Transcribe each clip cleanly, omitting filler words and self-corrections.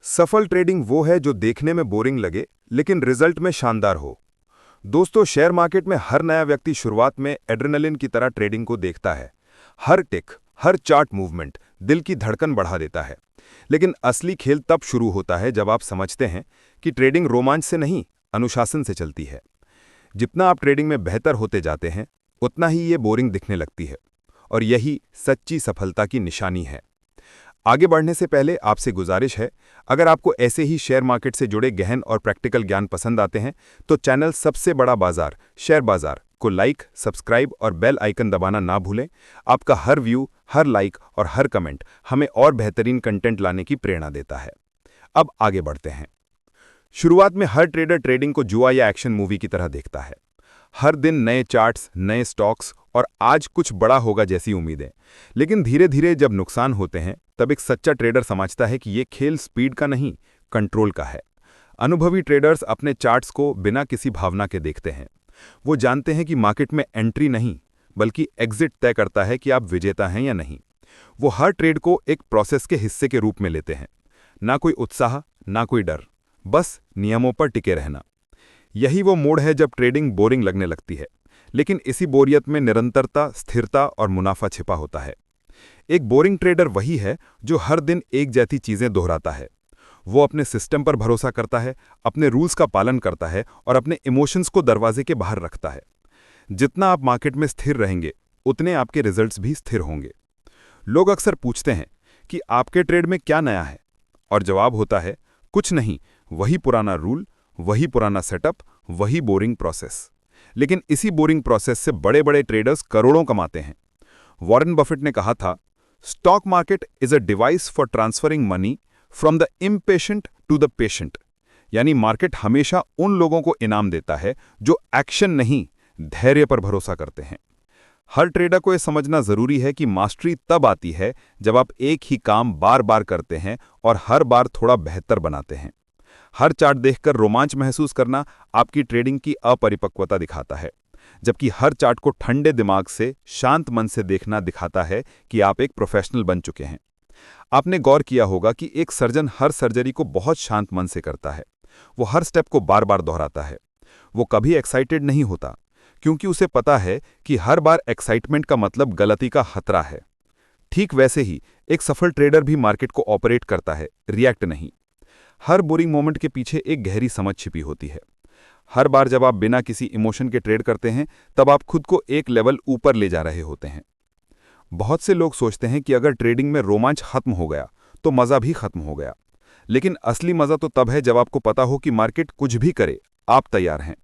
सफल ट्रेडिंग वो है जो देखने में बोरिंग लगे लेकिन रिजल्ट में शानदार हो। दोस्तों, शेयर मार्केट में हर नया व्यक्ति शुरुआत में एड्रेनलिन की तरह ट्रेडिंग को देखता है। हर टिक, हर चार्ट मूवमेंट दिल की धड़कन बढ़ा देता है। लेकिन असली खेल तब शुरू होता है जब आप समझते हैं कि ट्रेडिंग रोमांच से नहीं, अनुशासन से चलती है। जितना आप ट्रेडिंग में बेहतर होते जाते हैं, उतना ही ये बोरिंग दिखने लगती है। और यही सच्ची सफलता की निशानी है। आगे बढ़ने से पहले आपसे गुजारिश है, अगर आपको ऐसे ही शेयर मार्केट से जुड़े गहन और प्रैक्टिकल ज्ञान पसंद आते हैं तो चैनल सबसे बड़ा बाजार शेयर बाजार को लाइक, सब्सक्राइब और बेल आइकन दबाना ना भूलें। आपका हर व्यू, हर लाइक और हर कमेंट हमें और बेहतरीन कंटेंट लाने की प्रेरणा देता है। अब आगे बढ़ते हैं। शुरुआत में हर ट्रेडर ट्रेडिंग को जुआ या एक्शन मूवी की तरह देखता है। हर दिन नए चार्ट्स, नए स्टॉक्स और आज कुछ बड़ा होगा जैसी उम्मीदें। लेकिन धीरे धीरे जब नुकसान होते हैं तब एक सच्चा ट्रेडर समझता है कि ये खेल स्पीड का नहीं, कंट्रोल का है। अनुभवी ट्रेडर्स अपने चार्ट्स को बिना किसी भावना के देखते हैं। वो जानते हैं कि मार्केट में एंट्री नहीं बल्कि एग्जिट तय करता है कि आप विजेता हैं या नहीं। वो हर ट्रेड को एक प्रोसेस के हिस्से के रूप में लेते हैं। ना कोई उत्साह, ना कोई डर, बस नियमों पर टिके रहना। यही वो मोड़ है जब ट्रेडिंग बोरिंग लगने लगती है। लेकिन इसी बोरियत में निरंतरता, स्थिरता और मुनाफा छिपा होता है। एक बोरिंग ट्रेडर वही है जो हर दिन एक जैसी चीजें दोहराता है। वो अपने सिस्टम पर भरोसा करता है, अपने रूल्स का पालन करता है और अपने इमोशंस को दरवाजे के बाहर रखता है। जितना आप मार्केट में स्थिर रहेंगे, उतने आपके रिजल्ट्स भी स्थिर होंगे। लोग अक्सर पूछते हैं कि आपके ट्रेड में क्या नया है, और जवाब होता है कुछ नहीं, वही पुराना रूल, वही पुराना सेटअप, वही बोरिंग प्रोसेस। लेकिन इसी बोरिंग प्रोसेस से बड़े बड़े ट्रेडर्स करोड़ों कमाते हैं। वॉरेन बफेट ने कहा था, stock market is a device for transferring money from the impatient to the patient. यानी मार्केट हमेशा उन लोगों को इनाम देता है जो एक्शन नहीं, धैर्य पर भरोसा करते हैं। हर ट्रेडर को यह समझना जरूरी है कि मास्टरी तब आती है जब आप एक ही काम बार बार करते हैं और हर बार थोड़ा बेहतर बनाते हैं। हर चार्ट देखकर रोमांच महसूस करना आपकी ट्रेडिंग की अपरिपक्वता दिखाता है, जबकि हर चार्ट को ठंडे दिमाग से, शांत मन से देखना दिखाता है कि आप एक प्रोफेशनल बन चुके हैं। आपने गौर किया होगा कि एक सर्जन हर सर्जरी को बहुत शांत मन से करता है। वो हर स्टेप को बार बार दोहराता है। वो कभी एक्साइटेड नहीं होता, क्योंकि उसे पता है कि हर बार एक्साइटमेंट का मतलब गलती का खतरा है। ठीक वैसे ही एक सफल ट्रेडर भी मार्केट को ऑपरेट करता है, रिएक्ट नहीं। हर बोरिंग मोमेंट के पीछे एक गहरी समझ छिपी होती है। हर बार जब आप बिना किसी इमोशन के ट्रेड करते हैं, तब आप खुद को एक लेवल ऊपर ले जा रहे होते हैं। बहुत से लोग सोचते हैं कि अगर ट्रेडिंग में रोमांच खत्म हो गया तो मजा भी खत्म हो गया। लेकिन असली मजा तो तब है जब आपको पता हो कि मार्केट कुछ भी करे, आप तैयार हैं।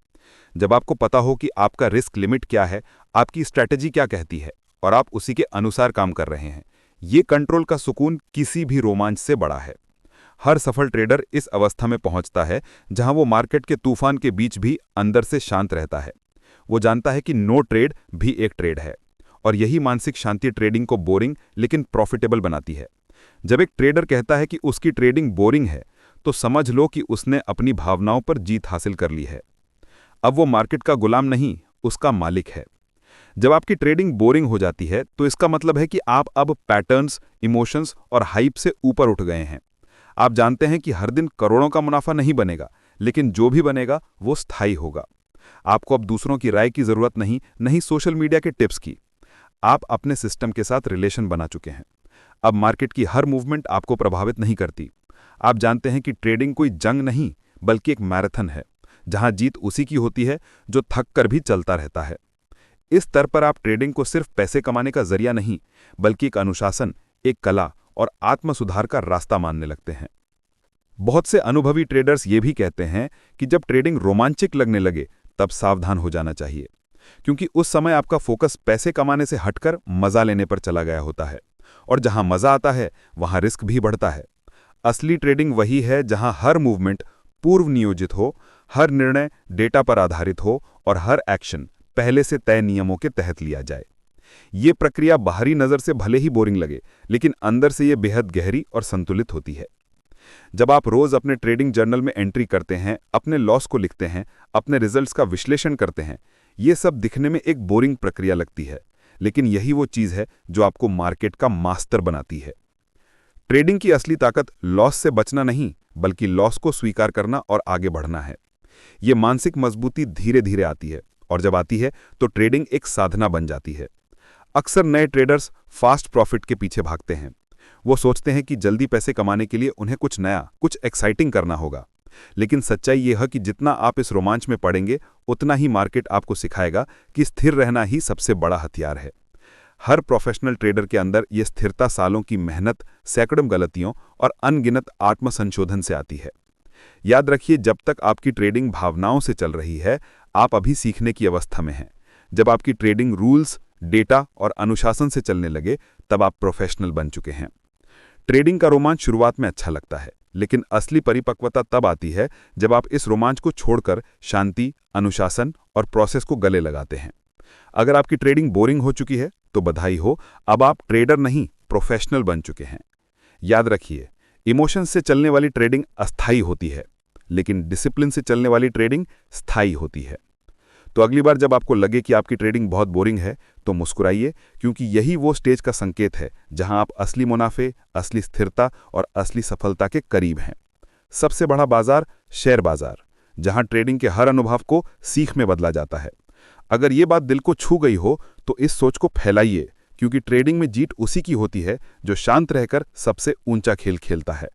जब आपको पता हो कि आपका रिस्क लिमिट क्या है, आपकी स्ट्रैटेजी क्या कहती है और आप उसी के अनुसार काम कर रहे हैं। ये कंट्रोल का सुकून किसी भी रोमांच से बड़ा है। हर सफल ट्रेडर इस अवस्था में पहुंचता है जहां वो मार्केट के तूफान के बीच भी अंदर से शांत रहता है। वो जानता है कि नो ट्रेड भी एक ट्रेड है, और यही मानसिक शांति ट्रेडिंग को बोरिंग लेकिन प्रॉफिटेबल बनाती है। जब एक ट्रेडर कहता है कि उसकी ट्रेडिंग बोरिंग है, तो समझ लो कि उसने अपनी भावनाओं पर जीत हासिल कर ली है। अब वो मार्केट का गुलाम नहीं, उसका मालिक है। जब आपकी ट्रेडिंग बोरिंग हो जाती है तो इसका मतलब है कि आप अब पैटर्न्स, इमोशंस और हाइप से ऊपर उठ गए हैं। आप जानते हैं कि हर दिन करोड़ों का मुनाफा नहीं बनेगा, लेकिन जो भी बनेगा वो स्थायी होगा। आपको अब दूसरों की राय की जरूरत नहीं, नहीं सोशल मीडिया के टिप्स की। आप अपने सिस्टम के साथ रिलेशन बना चुके हैं। अब मार्केट की हर मूवमेंट आपको प्रभावित नहीं करती। आप जानते हैं कि ट्रेडिंग कोई जंग नहीं बल्कि एक मैराथन है, जहां जीत उसी की होती है जो थक कर भी चलता रहता है। इस स्तर पर आप ट्रेडिंग को सिर्फ पैसे कमाने का जरिया नहीं, बल्कि एक अनुशासन, एक कला और आत्म सुधार का रास्ता मानने लगते हैं। बहुत से अनुभवी ट्रेडर्स ये भी कहते हैं कि जब ट्रेडिंग रोमांचक लगने लगे तब सावधान हो जाना चाहिए, क्योंकि उस समय आपका फोकस पैसे कमाने से हटकर मजा लेने पर चला गया होता है। और जहां मजा आता है वहां रिस्क भी बढ़ता है। असली ट्रेडिंग वही है जहां हर मूवमेंट पूर्व नियोजित हो, हर निर्णय डेटा पर आधारित हो और हर एक्शन पहले से तय नियमों के तहत लिया जाए। ये प्रक्रिया बाहरी नजर से भले ही बोरिंग लगे, लेकिन अंदर से ये बेहद गहरी और संतुलित होती है। जब आप रोज अपने ट्रेडिंग जर्नल में एंट्री करते हैं, अपने लॉस को लिखते हैं, अपने रिजल्ट्स का विश्लेषण करते हैं, ये सब दिखने में एक बोरिंग प्रक्रिया लगती है, लेकिन यही वो चीज है जो आपको मार्केट का मास्टर बनाती है। ट्रेडिंग की असली ताकत लॉस से बचना नहीं, बल्कि लॉस को स्वीकार करना और आगे बढ़ना है। ये मानसिक मजबूती धीरे धीरे आती है, और जब आती है तो ट्रेडिंग एक साधना बन जाती है। अक्सर नए ट्रेडर्स फास्ट प्रॉफिट के पीछे भागते हैं। वो सोचते हैं कि जल्दी पैसे कमाने के लिए उन्हें कुछ नया, कुछ एक्साइटिंग करना होगा। लेकिन सच्चाई ये है कि जितना आप इस रोमांच में पड़ेंगे, उतना ही मार्केट आपको सिखाएगा कि स्थिर रहना ही सबसे बड़ा हथियार है। हर प्रोफेशनल ट्रेडर के अंदर ये स्थिरता सालों की मेहनत, सैकड़ों गलतियों और अनगिनत आत्मसंशोधन से आती है। याद रखिए, जब तक आपकी ट्रेडिंग भावनाओं से चल रही है, आप अभी सीखने की अवस्था में हैं। जब आपकी ट्रेडिंग रूल्स, डेटा और अनुशासन से चलने लगे, तब आप प्रोफेशनल बन चुके हैं। ट्रेडिंग का रोमांच शुरुआत में अच्छा लगता है, लेकिन असली परिपक्वता तब आती है जब आप इस रोमांच को छोड़कर शांति, अनुशासन और प्रोसेस को गले लगाते हैं। अगर आपकी ट्रेडिंग बोरिंग हो चुकी है, तो बधाई हो, अब आप ट्रेडर नहीं, प्रोफेशनल बन चुके हैं। याद रखिए, इमोशंस से चलने वाली ट्रेडिंग अस्थायी होती है, लेकिन डिसिप्लिन से चलने वाली ट्रेडिंग स्थायी होती है। तो अगली बार जब आपको लगे कि आपकी ट्रेडिंग बहुत बोरिंग है, तो मुस्कुराइए, क्योंकि यही वो स्टेज का संकेत है जहां आप असली मुनाफे, असली स्थिरता और असली सफलता के करीब हैं। सबसे बड़ा बाजार शेयर बाजार, जहां ट्रेडिंग के हर अनुभव को सीख में बदला जाता है। अगर ये बात दिल को छू गई हो, तो इस सोच को फैलाइए, क्योंकि ट्रेडिंग में जीत उसी की होती है जो शांत रहकर सबसे ऊंचा खेल खेलता है।